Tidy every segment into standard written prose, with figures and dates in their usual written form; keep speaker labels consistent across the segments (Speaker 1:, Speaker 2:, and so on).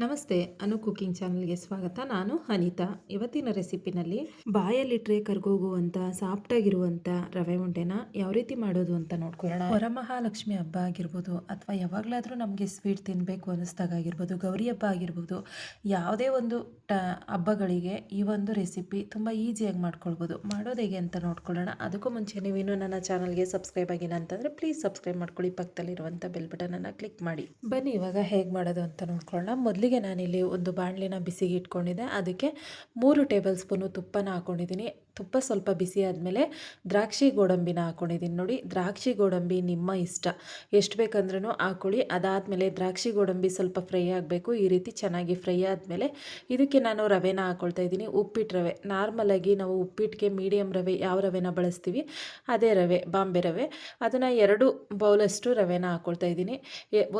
Speaker 1: ನಮಸ್ತೆ, ಅನು ಕುಕಿಂಗ್ ಚಾನಲ್ಗೆ ಸ್ವಾಗತ. ನಾನು ಅನಿತಾ. ಇವತ್ತಿನ ರೆಸಿಪಿನಲ್ಲಿ ಬಾಯಲ್ಲಿಟ್ಟರೆ ಕರ್ಗೋಗುವಂಥ ಸಾಫ್ಟಾಗಿರುವಂಥ ರವೆ ಉಂಡೆನ ಯಾವ ರೀತಿ ಮಾಡೋದು ಅಂತ ನೋಡ್ಕೊಳ್ಳೋಣ. ವರಮಹಾಲಕ್ಷ್ಮಿ ಹಬ್ಬ ಆಗಿರ್ಬೋದು, ಅಥವಾ ಯಾವಾಗಲಾದರೂ ನಮಗೆ ಸ್ವೀಟ್ ತಿನ್ನಬೇಕು ಅನ್ನಿಸ್ದಾಗ ಆಗಿರ್ಬೋದು, ಗೌರಿ ಹಬ್ಬ ಆಗಿರ್ಬೋದು, ಯಾವುದೇ ಒಂದು ಹಬ್ಬಗಳಿಗೆ ಈ ಒಂದು ರೆಸಿಪಿ ತುಂಬ ಈಸಿಯಾಗಿ ಮಾಡ್ಕೊಳ್ಬೋದು. ಮಾಡೋದು ಹೇಗೆ ಅಂತ ನೋಡ್ಕೊಳ್ಳೋಣ. ಅದಕ್ಕೂ ಮುಂಚೆ ನೀವಿನ್ನೂ ನನ್ನ ಚಾನಲ್ಗೆ ಸಬ್ಸ್ಕ್ರೈಬ್ ಆಗಿಲ್ಲ ಅಂತಂದರೆ ಪ್ಲೀಸ್ ಸಬ್ಸ್ಕ್ರೈಬ್ ಮಾಡ್ಕೊಳ್ಳಿ. ಪಕ್ಕದಲ್ಲಿರುವಂಥ ಬೆಲ್ ಬಟನನ್ನು ಕ್ಲಿಕ್ ಮಾಡಿ. ಬನ್ನಿ ಇವಾಗ ಹೇಗೆ ಮಾಡೋದು ಅಂತ ನೋಡ್ಕೊಳ್ಳೋಣ. ಮೊದಲಿಗೆ ನಾನಿಲ್ಲಿ ಒಂದು ಬಾಣಲಿನ ಬಿಸಿಗೆ ಇಟ್ಕೊಂಡಿದ್ದೆ. ಅದಕ್ಕೆ 3 ಟೇಬಲ್ ಸ್ಪೂನು ತುಪ್ಪನ ಹಾಕ್ಕೊಂಡಿದ್ದೀನಿ. ತುಪ್ಪ ಸ್ವಲ್ಪ ಬಿಸಿ ಆದಮೇಲೆ ದ್ರಾಕ್ಷಿ ಗೋಡಂಬಿನ ಹಾಕ್ಕೊಂಡಿದ್ದೀನಿ. ನೋಡಿ, ದ್ರಾಕ್ಷಿ ಗೋಡಂಬಿ ನಿಮ್ಮ ಇಷ್ಟ, ಎಷ್ಟು ಬೇಕಂದ್ರೂ ಹಾಕ್ಕೊಳ್ಳಿ. ಅದಾದಮೇಲೆ ದ್ರಾಕ್ಷಿ ಗೋಡಂಬಿ ಸ್ವಲ್ಪ ಫ್ರೈ ಆಗಬೇಕು. ಈ ರೀತಿ ಚೆನ್ನಾಗಿ ಫ್ರೈ ಆದಮೇಲೆ ಇದಕ್ಕೆ ನಾನು ರವೆನ ಹಾಕ್ಕೊಳ್ತಾ ಇದ್ದೀನಿ. ಉಪ್ಪಿಟ್ಟು ರವೆ, ನಾರ್ಮಲಾಗಿ ನಾವು ಉಪ್ಪಿಟ್ಟಿಗೆ ಮೀಡಿಯಮ್ ರವೆ ಯಾವ ರವೆನ ಬಳಸ್ತೀವಿ ಅದೇ ರವೆ, ಬಾಂಬೆ ರವೆ. ಅದನ್ನು 2 ಬೌಲಷ್ಟು ರವೆನ ಹಾಕ್ಕೊಳ್ತಾ ಇದ್ದೀನಿ.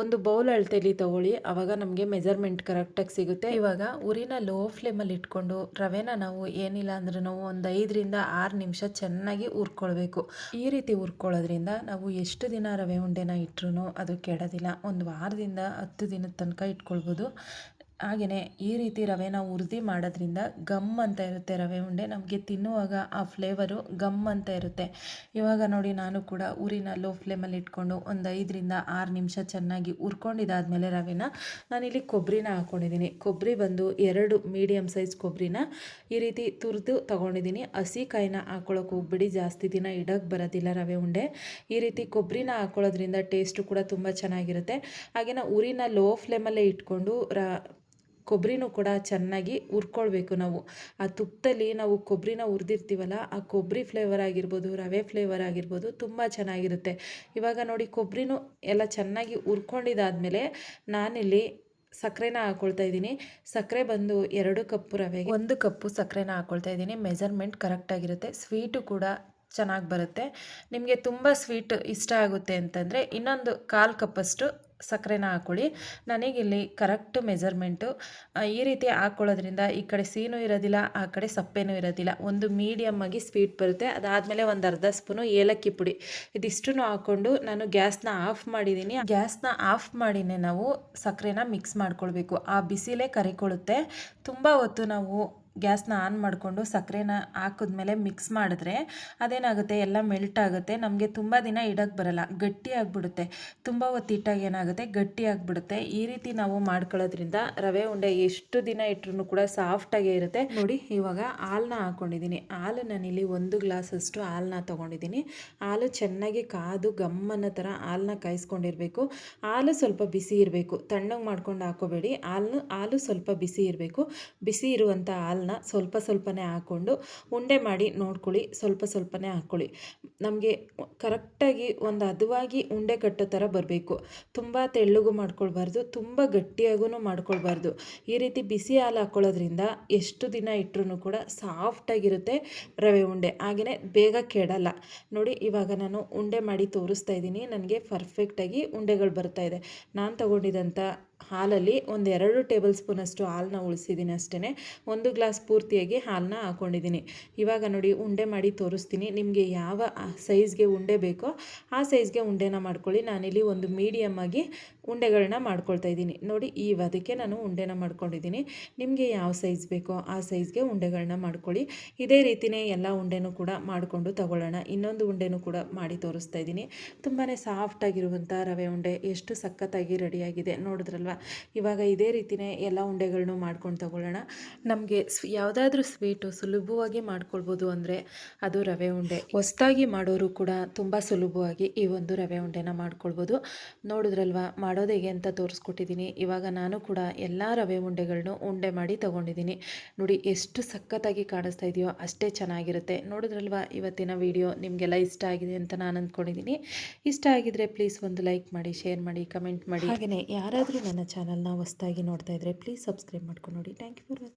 Speaker 1: ಒಂದು ಬೌಲ್ ಅಳತೆಯಲ್ಲಿ ತೊಗೊಳ್ಳಿ, ಆವಾಗ ನಮಗೆ ಮೆಜರ್ಮೆಂಟ್ ಕರೆಕ್ಟಾಗಿ ಸಿಗುತ್ತೆ. ಇವಾಗ ಉರಿನ ಲೋ ಫ್ಲೇಮಲ್ಲಿ ಇಟ್ಕೊಂಡು ರವೆನ ನಾವು ಏನಿಲ್ಲ ಅಂದ್ರೂ ನಾವು ಒಂದು 5ರಿಂದ 6 ನಿಮಿಷ ಚೆನ್ನಾಗಿ ಹುರ್ಕೊಳ್ಬೇಕು. ಈ ರೀತಿ ಹುರ್ಕೊಳ್ಳೋದ್ರಿಂದ ನಾವು ಎಷ್ಟು ದಿನ ರವೆ ಉಂಡೆನ ಇಟ್ಟರು ಅದು ಕೆಡೋದಿಲ್ಲ. ಒಂದು ವಾರದಿಂದ 10 ದಿನದ ತನಕ ಇಟ್ಕೊಳ್ಬೋದು. ಹಾಗೆಯೇ ಈ ರೀತಿ ರವೆನ ಹುರಿದು ಮಾಡೋದ್ರಿಂದ ಗಮ್ ಅಂತ ಇರುತ್ತೆ ರವೆ ಉಂಡೆ. ನಮಗೆ ತಿನ್ನುವಾಗ ಆ ಫ್ಲೇವರು ಗಮ್ ಅಂತ ಇರುತ್ತೆ. ಇವಾಗ ನೋಡಿ, ನಾನು ಕೂಡ ಉರಿನ ಲೋ ಫ್ಲೇಮಲ್ಲಿ ಇಟ್ಕೊಂಡು ಒಂದು 5ರಿಂದ 6 ನಿಮಿಷ ಚೆನ್ನಾಗಿ ಹುರ್ಕೊಂಡಿದ್ದಾದಮೇಲೆ ರವೆನ ನಾನಿಲ್ಲಿ ಕೊಬ್ಬರಿನ ಹಾಕ್ಕೊಂಡಿದ್ದೀನಿ. ಕೊಬ್ಬರಿ ಬಂದು 2 ಮೀಡಿಯಮ್ ಸೈಜ್ ಕೊಬ್ಬರಿನ ಈ ರೀತಿ ತುರಿದು ತೊಗೊಂಡಿದ್ದೀನಿ. ಹಸಿ ಕಾಯಿನ ಹಾಕ್ಕೊಳ್ಳೋಕೆ ಹೋಗ್ಬಿಡಿ, ಜಾಸ್ತಿ ದಿನ ಇಡೋಕ್ಕೆ ಬರೋದಿಲ್ಲ ರವೆ ಉಂಡೆ. ಈ ರೀತಿ ಕೊಬ್ಬರಿನ ಹಾಕ್ಕೊಳ್ಳೋದ್ರಿಂದ ಟೇಸ್ಟು ಕೂಡ ತುಂಬ ಚೆನ್ನಾಗಿರುತ್ತೆ. ಹಾಗೆಯೇ ಉರಿನ ಲೋ ಫ್ಲೇಮಲ್ಲೇ ಇಟ್ಕೊಂಡು ಕೊಬ್ಬರಿನೂ ಕೂಡ ಚೆನ್ನಾಗಿ ಹುರ್ಕೊಳ್ಬೇಕು. ನಾವು ಆ ತುಪ್ಪದಲ್ಲಿ ನಾವು ಕೊಬ್ಬರಿನ ಹುರಿದಿರ್ತೀವಲ್ಲ, ಆ ಕೊಬ್ಬರಿ ಫ್ಲೇವರ್ ಆಗಿರ್ಬೋದು, ರವೆ ಫ್ಲೇವರ್ ಆಗಿರ್ಬೋದು, ತುಂಬ ಚೆನ್ನಾಗಿರುತ್ತೆ. ಇವಾಗ ನೋಡಿ, ಕೊಬ್ಬರಿನೂ ಎಲ್ಲ ಚೆನ್ನಾಗಿ ಹುರ್ಕೊಂಡಿದ್ದಾದಮೇಲೆ ನಾನಿಲ್ಲಿ ಸಕ್ಕರೆನ ಹಾಕ್ಕೊಳ್ತಾ ಇದ್ದೀನಿ. ಸಕ್ಕರೆ ಬಂದು 2 ಕಪ್ಪು ರವೆಗೆ 1 ಕಪ್ಪು ಸಕ್ಕರೆನ ಹಾಕ್ಕೊಳ್ತಾ ಇದ್ದೀನಿ. ಮೆಜರ್ಮೆಂಟ್ ಕರೆಕ್ಟಾಗಿರುತ್ತೆ. ಸ್ವೀಟು ಕೂಡ ಚೆನ್ನಾಗಿ ಬರುತ್ತೆ. ನಿಮಗೆ ತುಂಬ ಸ್ವೀಟ್ ಇಷ್ಟ ಆಗುತ್ತೆ ಅಂತಂದರೆ ಇನ್ನೊಂದು 1/4 ಕಪ್ಪಷ್ಟು ಸಕ್ಕರೆನ ಹಾಕ್ಕೊಳ್ಳಿ. ನನಗಿಲ್ಲಿ ಕರೆಕ್ಟ್ ಮೆಜರ್ಮೆಂಟು. ಈ ರೀತಿ ಹಾಕ್ಕೊಳ್ಳೋದ್ರಿಂದ ಈ ಕಡೆ ಸಿಹಿನೂ ಇರೋದಿಲ್ಲ, ಆ ಕಡೆ ಸಪ್ಪೆನೂ ಇರೋದಿಲ್ಲ. ಒಂದು ಮೀಡಿಯಮ್ ಆಗಿ ಸ್ವೀಟ್ ಬರುತ್ತೆ. ಅದಾದಮೇಲೆ ಒಂದು ಅರ್ಧ ಸ್ಪೂನು ಏಲಕ್ಕಿ ಪುಡಿ, ಇದಿಷ್ಟನ್ನು ಹಾಕ್ಕೊಂಡು ನಾನು ಗ್ಯಾಸ್ನ ಆಫ್ ಮಾಡಿದ್ದೀನಿ. ಗ್ಯಾಸ್ನ ಆಫ್ ಮಾಡಿನೇ ನಾವು ಸಕ್ಕರೆನ ಮಿಕ್ಸ್ ಮಾಡ್ಕೊಳ್ಬೇಕು. ಆ ಬಿಸಿಲೇ ಕರಿಕೊಳ್ಳುತ್ತೆ. ತುಂಬ ಹೊತ್ತು ನಾವು ಗ್ಯಾಸ್ನ ಆನ್ ಮಾಡಿಕೊಂಡು ಸಕ್ಕರೆನ ಹಾಕಿದ್ಮೇಲೆ ಮಿಕ್ಸ್ ಮಾಡಿದ್ರೆ ಅದೇನಾಗುತ್ತೆ, ಎಲ್ಲ ಮೆಲ್ಟ್ ಆಗುತ್ತೆ. ನಮಗೆ ತುಂಬ ದಿನ ಇಡೋಕ್ಕೆ ಬರಲ್ಲ, ಗಟ್ಟಿ ಆಗಿಬಿಡುತ್ತೆ. ತುಂಬ ಹೊತ್ತು ಇಟ್ಟಾಗ ಏನಾಗುತ್ತೆ, ಗಟ್ಟಿ ಆಗಿಬಿಡುತ್ತೆ. ಈ ರೀತಿ ನಾವು ಮಾಡ್ಕೊಳ್ಳೋದ್ರಿಂದ ರವೆ ಉಂಡೆ ಎಷ್ಟು ದಿನ ಇಟ್ಟರೂ ಕೂಡ ಸಾಫ್ಟಾಗೇ ಇರುತ್ತೆ. ನೋಡಿ, ಇವಾಗ ಹಾಲನ್ನ ಹಾಕ್ಕೊಂಡಿದ್ದೀನಿ. ಹಾಲು ನಾನಿಲ್ಲಿ 1 ಗ್ಲಾಸಷ್ಟು ಹಾಲನ್ನ ತೊಗೊಂಡಿದ್ದೀನಿ. ಹಾಲು ಚೆನ್ನಾಗಿ ಕಾದು ಗಮ್ಮನ್ನೋ ಥರ ಹಾಲನ್ನ ಕಾಯಿಸ್ಕೊಂಡಿರಬೇಕು. ಹಾಲು ಸ್ವಲ್ಪ ಬಿಸಿ ಇರಬೇಕು, ತಣ್ಣಗೆ ಮಾಡ್ಕೊಂಡು ಹಾಕೋಬೇಡಿ. ಹಾಲು ಸ್ವಲ್ಪ ಬಿಸಿ ಇರಬೇಕು. ಬಿಸಿ ಇರುವಂಥ ಹಾಲನ್ನ ಸ್ವಲ್ಪ ಸ್ವಲ್ಪನೇ ಹಾಕ್ಕೊಂಡು ಉಂಡೆ ಮಾಡಿ ನೋಡ್ಕೊಳ್ಳಿ. ಸ್ವಲ್ಪ ಸ್ವಲ್ಪನೇ ಹಾಕ್ಕೊಳ್ಳಿ. ನಮಗೆ ಕರೆಕ್ಟಾಗಿ ಒಂದು ಹದವಾಗಿ ಉಂಡೆ ಕಟ್ಟೋ ಥರ ಬರಬೇಕು. ತುಂಬ ತೆಳ್ಳಗೂ ಮಾಡ್ಕೊಳ್ಬಾರ್ದು, ತುಂಬ ಗಟ್ಟಿಯಾಗೂ ಮಾಡ್ಕೊಳ್ಬಾರ್ದು. ಈ ರೀತಿ ಬಿಸಿ ಹಾಲು ಹಾಕ್ಕೊಳ್ಳೋದ್ರಿಂದ ಎಷ್ಟು ದಿನ ಇಟ್ಟರೂ ಕೂಡ ಸಾಫ್ಟಾಗಿರುತ್ತೆ ರವೆ ಉಂಡೆ. ಹಾಗೆಯೇ ಬೇಗ ಕೆಡಲ್ಲ. ನೋಡಿ, ಇವಾಗ ನಾನು ಉಂಡೆ ಮಾಡಿ ತೋರಿಸ್ತಾ ಇದ್ದೀನಿ. ನನಗೆ ಪರ್ಫೆಕ್ಟಾಗಿ ಉಂಡೆಗಳು ಬರ್ತಾ ಇದೆ. ನಾನು ತಗೊಂಡಿದ್ದಂಥ ಹಾಲಲ್ಲಿ ಒಂದು 2 ಟೇಬಲ್ ಸ್ಪೂನಷ್ಟು ಹಾಲನ್ನ ಉಳಿಸಿದ್ದೀನಿ ಅಷ್ಟೇ. 1 ಗ್ಲಾಸ್ ಪೂರ್ತಿಯಾಗಿ ಹಾಲನ್ನ ಹಾಕ್ಕೊಂಡಿದ್ದೀನಿ. ಇವಾಗ ನೋಡಿ, ಉಂಡೆ ಮಾಡಿ ತೋರಿಸ್ತೀನಿ. ನಿಮಗೆ ಯಾವ ಸೈಜ್ಗೆ ಉಂಡೆ ಬೇಕೋ ಆ ಸೈಜ್ಗೆ ಉಂಡೆನ ಮಾಡ್ಕೊಳ್ಳಿ. ನಾನಿಲ್ಲಿ ಒಂದು ಮೀಡಿಯಮ್ ಆಗಿ ಉಂಡೆಗಳನ್ನ ಮಾಡ್ಕೊಳ್ತಾ ಇದ್ದೀನಿ. ನೋಡಿ, ಈ ಅದಕ್ಕೆ ನಾನು ಉಂಡೆನ ಮಾಡ್ಕೊಂಡಿದ್ದೀನಿ. ನಿಮಗೆ ಯಾವ ಸೈಜ್ ಬೇಕೋ ಆ ಸೈಜ್ಗೆ ಉಂಡೆಗಳನ್ನ ಮಾಡ್ಕೊಳ್ಳಿ. ಇದೇ ರೀತಿಯೇ ಎಲ್ಲ ಉಂಡೆನೂ ಕೂಡ ಮಾಡಿಕೊಂಡು ತಗೊಳ್ಳೋಣ. ಇನ್ನೊಂದು ಉಂಡೆನೂ ಕೂಡ ಮಾಡಿ ತೋರಿಸ್ತಾ ಇದ್ದೀನಿ. ತುಂಬಾ ಸಾಫ್ಟಾಗಿರುವಂಥ ರವೆ ಉಂಡೆ ಎಷ್ಟು ಸಖತ್ತಾಗಿ ರೆಡಿಯಾಗಿದೆ ನೋಡಿದ್ರಲ್ವ. ಇವಾಗ ಇದೇ ರೀತಿಯೇ ಎಲ್ಲ ಉಂಡೆಗಳನ್ನೂ ಮಾಡ್ಕೊಂಡು ತಗೊಳ್ಳೋಣ. ನಮಗೆ ಯಾವುದಾದ್ರೂ ಸ್ವೀಟು ಸುಲಭವಾಗಿ ಮಾಡ್ಕೊಳ್ಬೋದು ಅಂದರೆ ಅದು ರವೆ ಉಂಡೆ. ಹೊಸದಾಗಿ ಮಾಡೋರು ಕೂಡ ತುಂಬ ಸುಲಭವಾಗಿ ಈ ಒಂದು ರವೆ ಉಂಡೆನ ಮಾಡ್ಕೊಳ್ಬೋದು. ನೋಡಿದ್ರಲ್ವ, ಮಾಡೋದು ಹೇಗೆ ಅಂತ ತೋರಿಸ್ಕೊಟ್ಟಿದ್ದೀನಿ. ಇವಾಗ ನಾನು ಕೂಡ ಎಲ್ಲ ರವೆ ಉಂಡೆಗಳನ್ನು ಉಂಡೆ ಮಾಡಿ ತೊಗೊಂಡಿದ್ದೀನಿ. ನೋಡಿ, ಎಷ್ಟು ಸಖತ್ತಾಗಿ ಕಾಣಿಸ್ತಾ ಇದೆಯೋ ಅಷ್ಟೇ ಚೆನ್ನಾಗಿರುತ್ತೆ. ನೋಡಿದ್ರಲ್ವ, ಇವತ್ತಿನ ವಿಡಿಯೋ ನಿಮಗೆಲ್ಲ ಇಷ್ಟ ಆಗಿದೆ ಅಂತ ನಾನು ಅಂದ್ಕೊಂಡಿದ್ದೀನಿ. ಇಷ್ಟ ಆಗಿದ್ರೆ ಪ್ಲೀಸ್ ಒಂದು ಲೈಕ್ ಮಾಡಿ, ಶೇರ್ ಮಾಡಿ, ಕಮೆಂಟ್ ಮಾಡಿ. ಹಾಗೆಯೇ ಯಾರಾದರೂ ನನ್ನ ಚಾನಲ್ನ ಹೊಸದಾಗಿ ನೋಡ್ತಾ ಇದ್ದರೆ ಪ್ಲೀಸ್ ಸಬ್ಸ್ಕ್ರೈಬ್ ಮಾಡ್ಕೊಂಡು ನೋಡಿ. Thank you for watching.